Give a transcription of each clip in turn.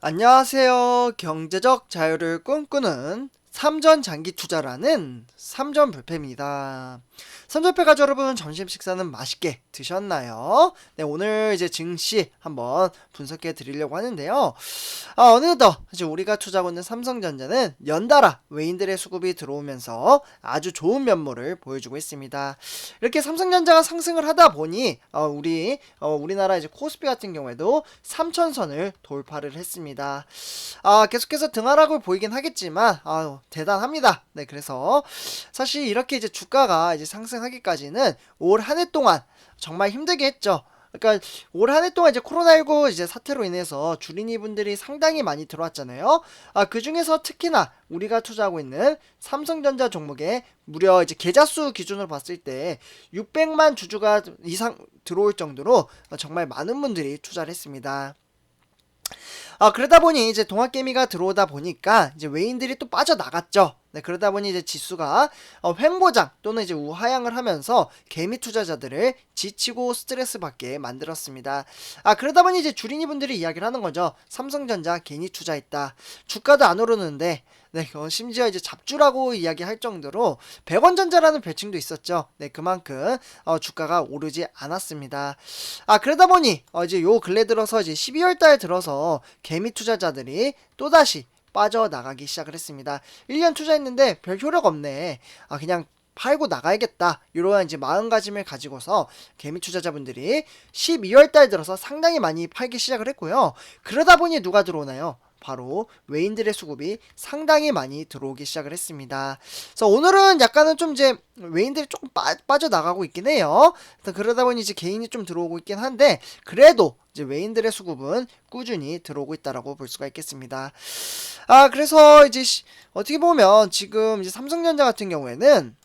안녕하세요. 경제적 자유를 꿈꾸는 삼전 장기 투자라는 삼전 불패입니다. 삼전패 가족 여러분, 점심 식사는 맛있게 드셨나요? 네, 오늘 이제 증시 한번 분석해 드리려고 하는데요. 어느덧 이제 우리가 투자하고 있는 삼성전자는 연달아 외인들의 수급이 들어오면서 아주 좋은 면모를 보여주고 있습니다. 이렇게 삼성전자가 상승을 하다 보니 우리나라 이제 코스피 같은 경우에도 3천선을 돌파를 했습니다. 계속해서 등하락을 보이긴 하겠지만 대단합니다. 네, 그래서 사실 이렇게 이제 주가가 이제 상승하기까지는 올 한 해 동안 정말 힘들게 했죠. 그러니까 올 한 해 동안 이제 코로나19 이제 사태로 인해서 주린이 분들이 상당히 많이 들어왔잖아요. 그 중에서 특히나 우리가 투자하고 있는 삼성전자 종목에 무려 이제 계좌 수 기준으로 봤을 때 600만 주주가 이상 들어올 정도로 정말 많은 분들이 투자를 했습니다. 그러다 보니 이제 동학개미가 들어오다 보니까 이제 외인들이 또 빠져나갔죠. 네, 그러다 보니 이제 지수가 횡보장 또는 이제 우하향을 하면서 개미 투자자들을 지치고 스트레스 받게 만들었습니다. 그러다 보니 이제 주린이 분들이 이야기를 하는 거죠. 삼성전자 괜히 투자했다. 주가도 안 오르는데, 네, 심지어 이제 잡주라고 이야기할 정도로 100원전자라는 별칭도 있었죠. 네, 그만큼 주가가 오르지 않았습니다. 그러다 보니 이제 요 근래 들어서 이제 12월 달 들어서 개미 투자자들이 또다시 빠져나가기 시작을 했습니다. 1년 투자했는데 별 효력 없네. 그냥 팔고 나가야겠다. 이러한 이제 마음가짐을 가지고서 개미 투자자분들이 12월 달 들어서 상당히 많이 팔기 시작을 했고요. 그러다 보니 누가 들어오나요? 바로 외인들의 수급이 상당히 많이 들어오기 시작을 했습니다. 그래서 오늘은 약간은 좀 이제 외인들이 조금 빠져나가고 있긴 해요. 그러다 보니 이제 개인이 좀 들어오고 있긴 한데, 그래도 이제 외인들의 수급은 꾸준히 들어오고 있다라고 볼 수가 있겠습니다. 그래서 이제 어떻게 보면 지금 이제 삼성전자 같은 경우에는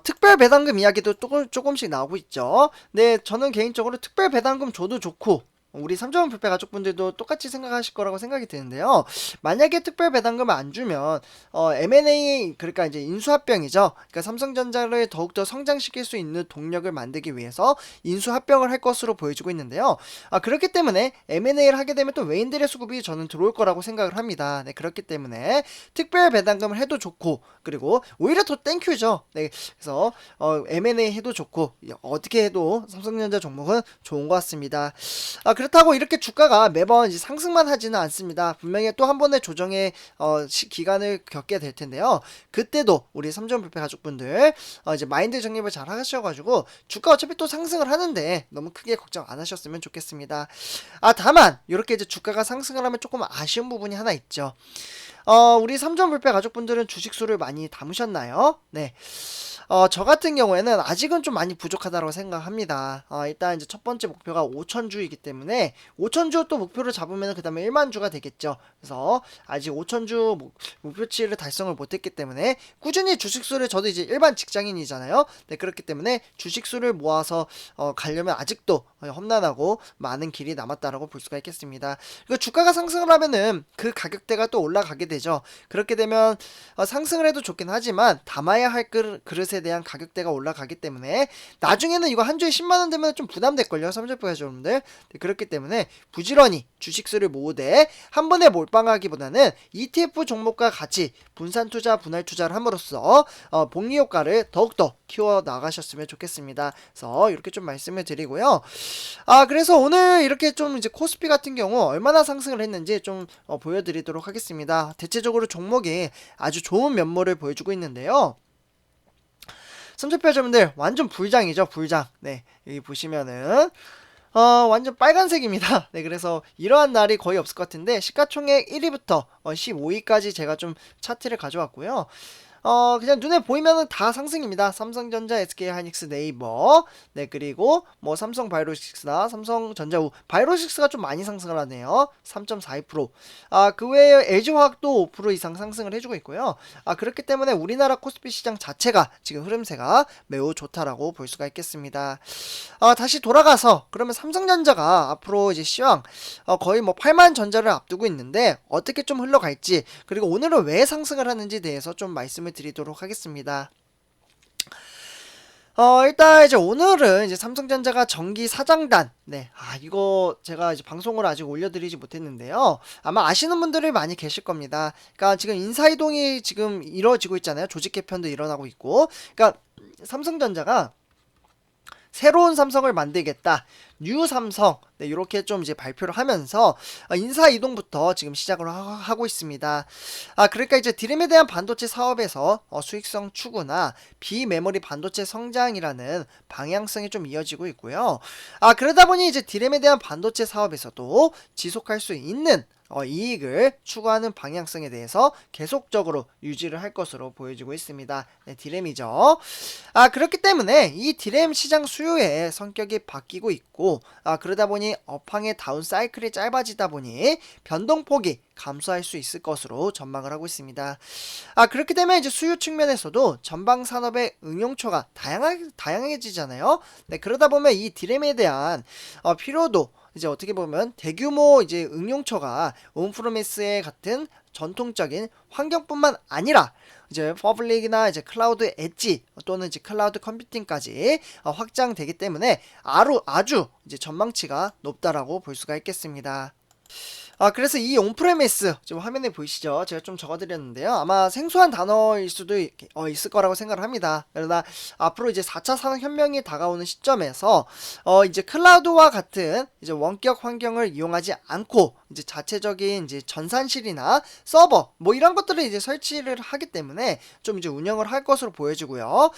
특별 배당금 이야기도 조금씩 나오고 있죠. 네, 저는 개인적으로 특별 배당금 줘도 좋고, 우리 삼조원 불패 가족분들도 똑같이 생각하실 거라고 생각이 드는데요. 만약에 특별 배당금을 안 주면 M&A, 그러니까 이제 인수합병이죠. 그러니까 삼성전자를 더욱더 성장시킬 수 있는 동력을 만들기 위해서 인수합병을 할 것으로 보여지고 있는데요. 그렇기 때문에 M&A를 하게 되면 또 외인들의 수급이 저는 들어올 거라고 생각을 합니다. 네, 그렇기 때문에 특별 배당금을 해도 좋고, 그리고 오히려 더 땡큐죠. 네, 그래서 M&A 해도 좋고, 어떻게 해도 삼성전자 종목은 좋은 것 같습니다. 그렇다고 이렇게 주가가 매번 이제 상승만 하지는 않습니다. 분명히 또 한 번의 조정의 기간을 겪게 될 텐데요. 그때도 우리 삼전 불패 가족분들 이제 마인드 정립을 잘 하셔가지고 주가 어차피 또 상승을 하는데 너무 크게 걱정 안 하셨으면 좋겠습니다. 다만 이렇게 이제 주가가 상승을 하면 조금 아쉬운 부분이 하나 있죠. 우리 삼전 불패 가족분들은 주식수를 많이 담으셨나요? 네. 저 같은 경우에는 아직은 좀 많이 부족하다고 생각합니다. 일단 이제 첫 번째 목표가 5천주이기 때문에 5천주 또 목표를 잡으면 그 다음에 1만주가 되겠죠. 그래서 아직 5천주 목표치를 달성을 못했기 때문에 꾸준히 주식수를, 저도 이제 일반 직장인이잖아요. 네, 그렇기 때문에 주식수를 모아서 가려면 아직도 험난하고 많은 길이 남았다라고 볼 수가 있겠습니다. 그리고 주가가 상승을 하면은 그 가격대가 또 올라가게 되죠. 그렇게 되면 상승을 해도 좋긴 하지만 담아야 할 그릇에 대한 가격대가 올라가기 때문에 나중에는 이거 한 주에 10만원 되면 좀 부담될걸요, 삼성전자 여러분들. 네, 그렇기 때문에 부지런히 주식수를 모으되 한 번에 몰빵하기보다는 ETF 종목과 같이 분산 투자, 분할 투자를 함으로써 복리 효과를 더욱더 키워 나가셨으면 좋겠습니다. 그래서 이렇게 좀 말씀을 드리고요. 그래서 오늘 이렇게 좀 이제 코스피 같은 경우 얼마나 상승을 했는지 좀 보여드리도록 하겠습니다. 대체적으로 종목이 아주 좋은 면모를 보여주고 있는데요. 선조표자분들 완전 불장이죠, 불장. 네, 여기 보시면은 완전 빨간색입니다. 네, 그래서 이러한 날이 거의 없을 것 같은데, 시가총액 1위부터 15위까지 제가 좀 차트를 가져왔고요. 그냥 눈에 보이면은 다 상승입니다. 삼성전자, SK하이닉스, 네이버. 네, 그리고 뭐 삼성 바이오로직스나 삼성전자우. 바이오로직스가 좀 많이 상승을 하네요. 3.42%. 그 외에 LG화학도 5% 이상 상승을 해주고 있고요. 그렇기 때문에 우리나라 코스피 시장 자체가 지금 흐름세가 매우 좋다라고 볼 수가 있겠습니다. 다시 돌아가서 그러면 삼성전자가 앞으로 이제 시황 거의 뭐 8만 전자를 앞두고 있는데 어떻게 좀 흘러갈지, 그리고 오늘은 왜 상승을 하는지 대해서 좀 말씀을 드리도록 하겠습니다. 일단 이제 오늘은 이제 삼성전자가 정기 사장단, 이거 제가 이제 방송을 아직 올려드리지 못했는데요. 아마 아시는 분들이 많이 계실 겁니다. 그러니까 지금 인사이동이 지금 이루어지고 있잖아요. 조직 개편도 일어나고 있고. 그러니까 삼성전자가 새로운 삼성을 만들겠다. 뉴 삼성. 이렇게 좀 이제 발표를 하면서 인사 이동부터 지금 시작을 하고 있습니다. 그러니까 이제 디램에 대한 반도체 사업에서 수익성 추구나 비메모리 반도체 성장이라는 방향성이 좀 이어지고 있고요. 그러다 보니 이제 디램에 대한 반도체 사업에서도 지속할 수 있는 이익을 추구하는 방향성에 대해서 계속적으로 유지를 할 것으로 보여지고 있습니다. 디램이죠. 그렇기 때문에 이 디램 시장 수요의 성격이 바뀌고 있고, 그러다 보니 업황의 다운 사이클이 짧아지다 보니 변동폭이 감소할 수 있을 것으로 전망을 하고 있습니다. 그렇게 되면 이제 수요 측면에서도 전방 산업의 응용처가 다양해지잖아요. 그러다 보면 이 디램에 대한 필요도 이제 어떻게 보면 대규모 이제 응용처가 온프로미스의 같은 전통적인 환경뿐만 아니라 이제 퍼블릭이나 이제 클라우드 엣지 또는 이제 클라우드 컴퓨팅까지 확장되기 때문에 아주 이제 전망치가 높다라고 볼 수가 있겠습니다. 그래서 이 온프레미스 지금 화면에 보이시죠? 제가 좀 적어드렸는데요. 아마 생소한 단어일 수도 있을 거라고 생각을 합니다. 그러나 앞으로 이제 4차 산업혁명이 다가오는 시점에서 이제 클라우드와 같은 이제 원격 환경을 이용하지 않고 이제 자체적인 이제 전산실이나 서버 뭐 이런 것들을 이제 설치를 하기 때문에 좀 이제 운영을 할 것으로 보여지고요.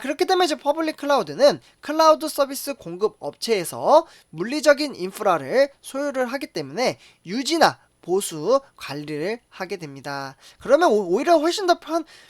그렇기 때문에 이제 퍼블릭 클라우드는 클라우드 서비스 공급 업체에서 물리적인 인프라를 소유를 하기 때문에 유지나 보수 관리를 하게 됩니다. 그러면 오히려 훨씬 더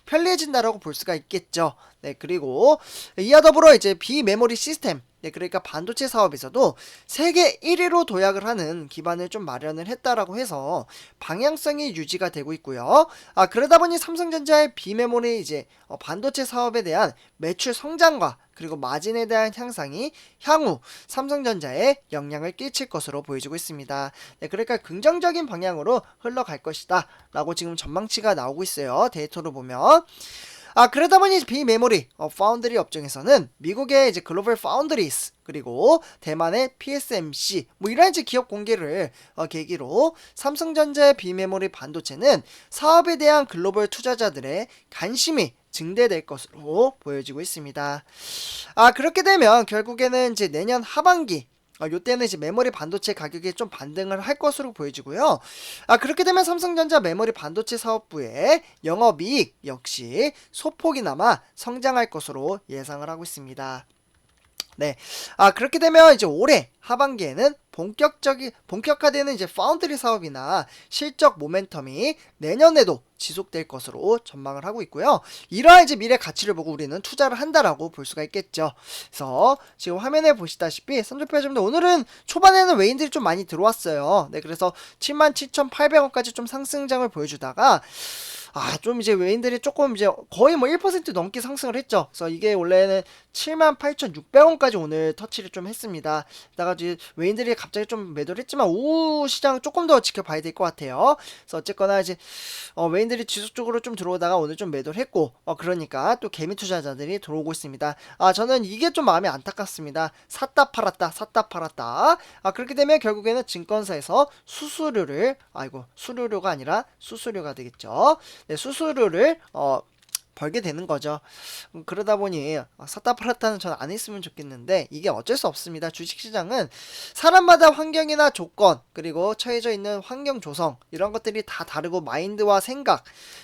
편리해진다라고 볼 수가 있겠죠. 그리고 이와 더불어 이제 비메모리 시스템, 그러니까 반도체 사업에서도 세계 1위로 도약을 하는 기반을 좀 마련을 했다라고 해서 방향성이 유지가 되고 있고요. 그러다 보니 삼성전자의 비메모리 이제 반도체 사업에 대한 매출 성장과 그리고 마진에 대한 향상이 향후 삼성전자에 영향을 끼칠 것으로 보여지고 있습니다. 그러니까 긍정적인 방향으로 흘러갈 것이다 라고 지금 전망치가 나오고 있어요. 데이터로 보면. 그러다 보니 비메모리 파운드리 업종에서는 미국의 이제 글로벌 파운드리스 그리고 대만의 PSMC 뭐 이런 이제 기업 공개를 계기로 삼성전자의 비메모리 반도체는 사업에 대한 글로벌 투자자들의 관심이 증대될 것으로 보여지고 있습니다. 그렇게 되면 결국에는 이제 내년 하반기 요때는 이제 메모리 반도체 가격이 좀 반등을 할 것으로 보여지고요. 그렇게 되면 삼성전자 메모리 반도체 사업부의 영업이익 역시 소폭이나마 성장할 것으로 예상을 하고 있습니다. 그렇게 되면 이제 올해 하반기에는 본격화되는 이제 파운드리 사업이나 실적 모멘텀이 내년에도 지속될 것으로 전망을 하고 있고요. 이러한 이제 미래 가치를 보고 우리는 투자를 한다라고 볼 수가 있겠죠. 그래서 지금 화면에 보시다시피 삼성페이점인데 오늘은 초반에는 외인들이 좀 많이 들어왔어요. 그래서 77,800원까지 좀 상승장을 보여주다가 좀 이제 외인들이 조금 이제 거의 뭐 1% 넘게 상승을 했죠. 그래서 이게 원래는 78,600원까지 오늘 터치를 좀 했습니다. 다가 이제 외인들이 갑자기 좀 매도를 했지만 오후 시장 조금 더 지켜봐야 될 것 같아요. 그래서 어쨌거나 이제 외인들이 지속적으로 좀 들어오다가 오늘 좀 매도를 했고 그러니까 또 개미 투자자들이 들어오고 있습니다. 저는 이게 좀 마음이 안타깝습니다. 샀다 팔았다. 그렇게 되면 결국에는 증권사에서 수수료가 아니라 수수료가 되겠죠. 수수료를 벌게 되는 거죠. 그러다 보니 샀다 팔았다는 전 안 했으면 좋겠는데 이게 어쩔 수 없습니다. 주식시장은 사람마다 환경이나 조건 그리고 처해져 있는 환경 조성 이런 것들이 다 다르고 마인드와 생각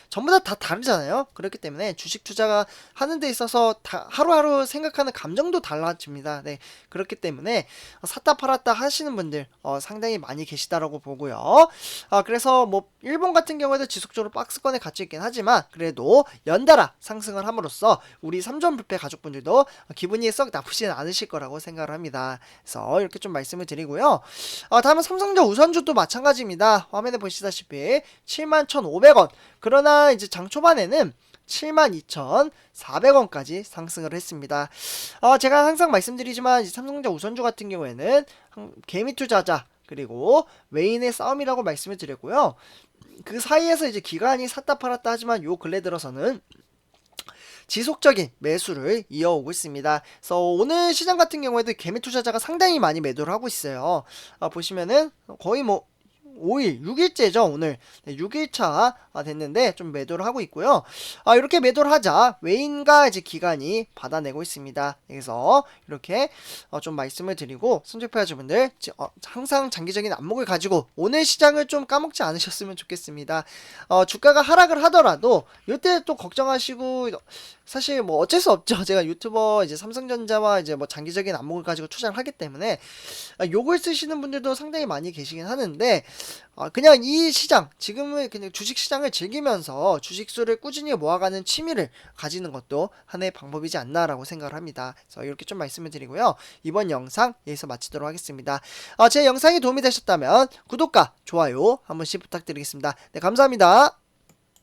전부 다 다르잖아요. 그렇기 때문에 주식 투자가 하는 데 있어서 하루하루 생각하는 감정도 달라집니다. 그렇기 때문에 샀다 팔았다 하시는 분들 상당히 많이 계시다라고 보고요. 그래서 뭐 일본 같은 경우에도 지속적으로 박스권에 갇혀 있긴 하지만 그래도 연달아 상승을 함으로써 우리 삼전불패 가족분들도 기분이 썩 나쁘지는 않으실 거라고 생각을 합니다. 그래서 이렇게 좀 말씀을 드리고요. 다음은 삼성전자 우선주도 마찬가지입니다. 화면에 보시다시피 71,500원. 그러나 이제 장 초반에는 72,400원까지 상승을 했습니다. 제가 항상 말씀드리지만 삼성전자 우선주 같은 경우에는 개미 투자자 그리고 외인의 싸움이라고 말씀을 드렸고요. 그 사이에서 이제 기관이 샀다 팔았다 하지만 요 근래 들어서는 지속적인 매수를 이어오고 있습니다. 그래서 오늘 시장 같은 경우에도 개미 투자자가 상당히 많이 매도를 하고 있어요. 보시면은 거의 뭐 5일, 6일째죠, 오늘. 네, 6일차 됐는데 좀 매도를 하고 있고요. 이렇게 매도를 하자 외인과 이제 기관이 받아내고 있습니다. 그래서 이렇게 좀 말씀을 드리고 선택자분들 항상 장기적인 안목을 가지고 오늘 시장을 좀 까먹지 않으셨으면 좋겠습니다. 주가가 하락을 하더라도 이때 또 걱정하시고 사실 뭐 어쩔 수 없죠. 제가 유튜버 이제 삼성전자와 이제 뭐 장기적인 안목을 가지고 투자를 하기 때문에 욕을 쓰시는 분들도 상당히 많이 계시긴 하는데 그냥 이 시장 지금은 그냥 주식시장을 즐기면서 주식수를 꾸준히 모아가는 취미를 가지는 것도 하나의 방법이지 않나라고 생각을 합니다. 그래서 이렇게 좀 말씀을 드리고요. 이번 영상 여기서 마치도록 하겠습니다. 제 영상이 도움이 되셨다면 구독과 좋아요 한 번씩 부탁드리겠습니다. 네, 감사합니다.